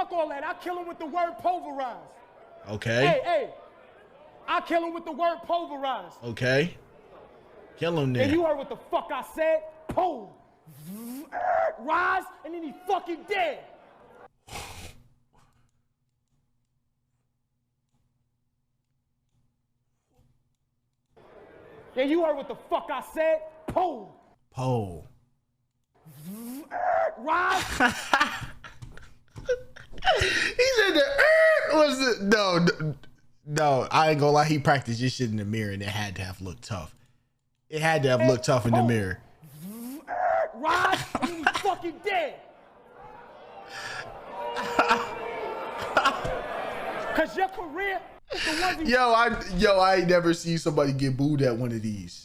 fuck all that. I kill him with the word pulverized. Okay. Hey. I kill him with the word pulverized. Okay. Kill him there. And you heard what the fuck I said? Pulverize, and then he fucking dead. Yeah, you heard what the fuck I said? Pole. Rise. He said the was the no. I ain't gonna lie. He practiced this shit in the mirror, and it had to have looked tough. It had to have looked tough in the mirror. Rise, and then he's fucking dead. Cause your career. Yo, I ain't never seen somebody get booed at one of these.